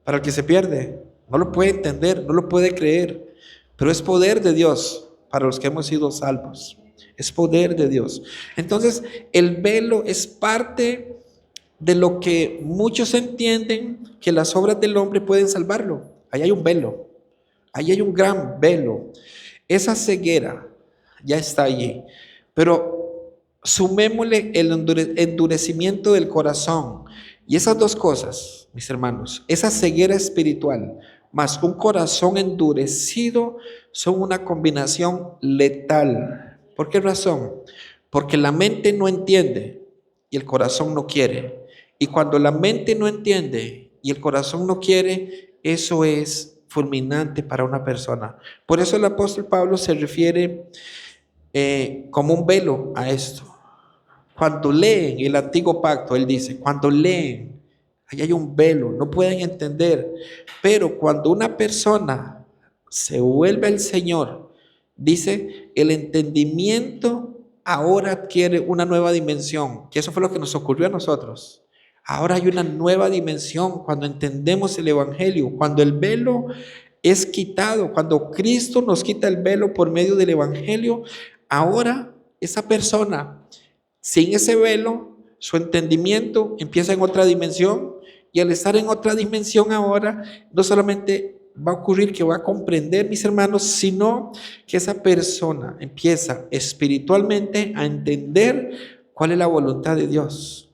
Speaker 1: para el que se pierde. No lo puede entender, no lo puede creer, pero es poder de Dios para los que hemos sido salvos. Es poder de Dios. Entonces, el velo es parte de lo que muchos entienden que las obras del hombre pueden salvarlo. Ahí hay un velo, ahí hay un gran velo. Esa ceguera ya está allí, pero sumémosle el endurecimiento del corazón. Y esas dos cosas, mis hermanos, esa ceguera espiritual más un corazón endurecido son una combinación letal. ¿Por qué razón? Porque la mente no entiende y el corazón no quiere. Y cuando la mente no entiende y el corazón no quiere, eso es fulminante para una persona. Por eso el apóstol Pablo se refiere como un velo a esto. Cuando leen el antiguo pacto, él dice, cuando leen, ahí hay un velo, no pueden entender. Pero cuando una persona se vuelve al Señor, dice, el entendimiento ahora adquiere una nueva dimensión, que eso fue lo que nos ocurrió a nosotros. Ahora hay una nueva dimensión cuando entendemos el Evangelio, cuando el velo es quitado, cuando Cristo nos quita el velo por medio del Evangelio. Ahora esa persona, sin ese velo, su entendimiento empieza en otra dimensión, y al estar en otra dimensión ahora, no solamente va a ocurrir que va a comprender, mis hermanos, sino que esa persona empieza espiritualmente a entender cuál es la voluntad de Dios.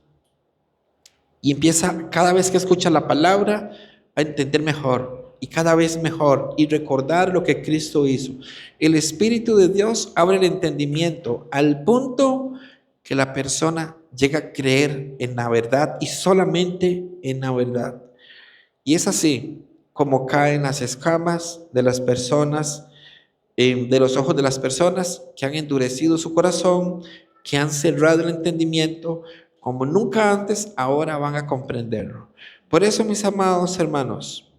Speaker 1: Y empieza, cada vez que escucha la palabra, a entender mejor y cada vez mejor y recordar lo que Cristo hizo. El Espíritu de Dios abre el entendimiento al punto que la persona llega a creer en la verdad y solamente en la verdad. Y es así como caen las escamas de las personas, de los ojos de las personas que han endurecido su corazón, que han cerrado el entendimiento, como nunca antes, ahora van a comprenderlo. Por eso, mis amados hermanos,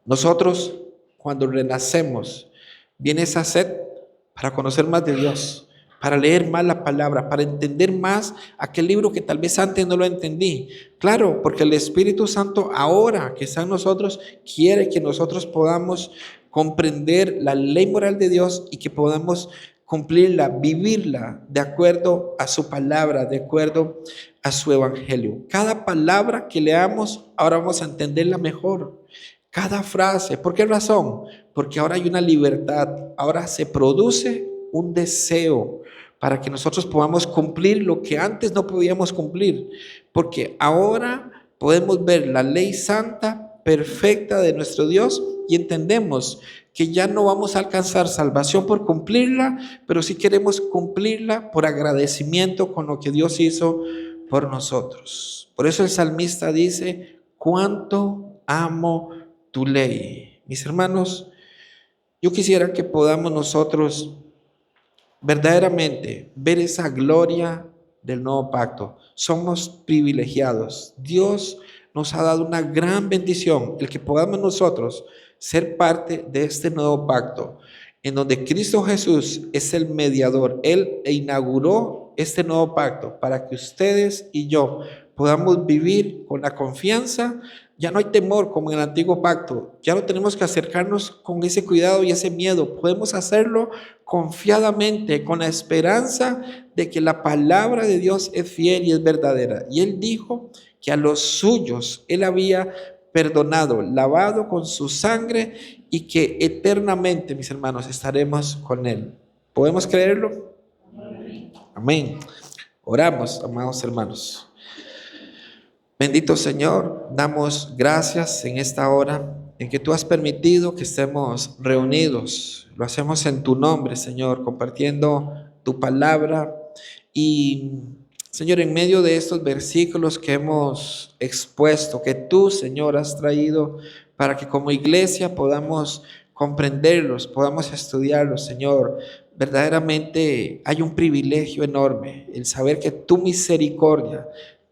Speaker 1: nosotros cuando renacemos, viene esa sed para conocer más de Dios, para leer más la palabra, para entender más aquel libro que tal vez antes no lo entendí. Claro, porque el Espíritu Santo ahora que está en nosotros, quiere que nosotros podamos comprender la ley moral de Dios y que podamos cumplirla, vivirla de acuerdo a su palabra, de acuerdo a su evangelio. Cada palabra que leamos, ahora vamos a entenderla mejor. Cada frase, ¿por qué razón? Porque ahora hay una libertad, ahora se produce un deseo para que nosotros podamos cumplir lo que antes no podíamos cumplir, porque ahora podemos ver la ley santa, perfecta de nuestro Dios y entendemos que ya no vamos a alcanzar salvación por cumplirla, pero sí queremos cumplirla por agradecimiento con lo que Dios hizo por nosotros. Por eso el salmista dice, cuánto amo tu ley. Mis hermanos, yo quisiera que podamos nosotros verdaderamente ver esa gloria del nuevo pacto. Somos privilegiados. Dios nos ha dado una gran bendición, el que podamos nosotros ser parte de este nuevo pacto, en donde Cristo Jesús es el mediador. Él inauguró este nuevo pacto para que ustedes y yo podamos vivir con la confianza. Ya no hay temor como en el antiguo pacto. Ya no tenemos que acercarnos con ese cuidado y ese miedo. Podemos hacerlo confiadamente, con la esperanza de que la palabra de Dios es fiel y es verdadera. Y Él dijo que a los suyos Él había perdonado, lavado con su sangre y que eternamente, mis hermanos, estaremos con Él. ¿Podemos creerlo? Amén. Oramos, amados hermanos. Bendito Señor, damos gracias en esta hora en que tú has permitido que estemos reunidos. Lo hacemos en tu nombre, Señor, compartiendo tu palabra. Y, Señor, en medio de estos versículos que hemos expuesto, que tú, Señor, has traído para que como iglesia podamos comprenderlos, podamos estudiarlos, Señor. Verdaderamente hay un privilegio enorme, el saber que tu misericordia,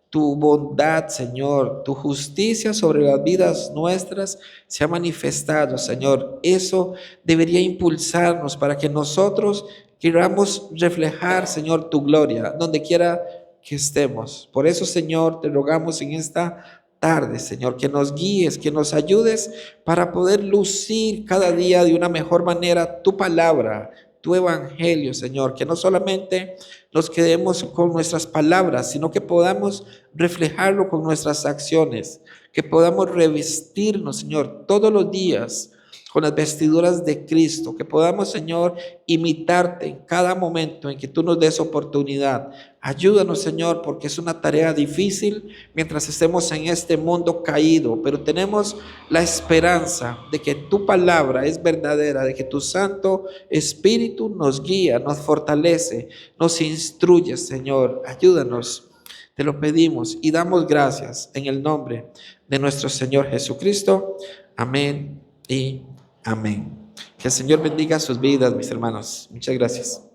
Speaker 1: tu bondad, Señor, tu justicia sobre las vidas nuestras se ha manifestado, Señor. Eso debería impulsarnos para que nosotros queramos reflejar, Señor, tu gloria, donde quiera que estemos. Por eso, Señor, te rogamos en esta tarde, Señor, que nos guíes, que nos ayudes para poder lucir cada día de una mejor manera tu palabra, tu evangelio, Señor, que no solamente nos quedemos con nuestras palabras, sino que podamos reflejarlo con nuestras acciones, que podamos revestirnos, Señor, todos los días con las vestiduras de Cristo, que podamos, Señor, imitarte en cada momento en que tú nos des oportunidad. Ayúdanos, Señor, porque es una tarea difícil mientras estemos en este mundo caído, pero tenemos la esperanza de que tu palabra es verdadera, de que tu Santo Espíritu nos guía, nos fortalece, nos instruye, Señor. Ayúdanos, te lo pedimos y damos gracias en el nombre de nuestro Señor Jesucristo. Amén y amén. Que el Señor bendiga sus vidas, mis hermanos. Muchas gracias.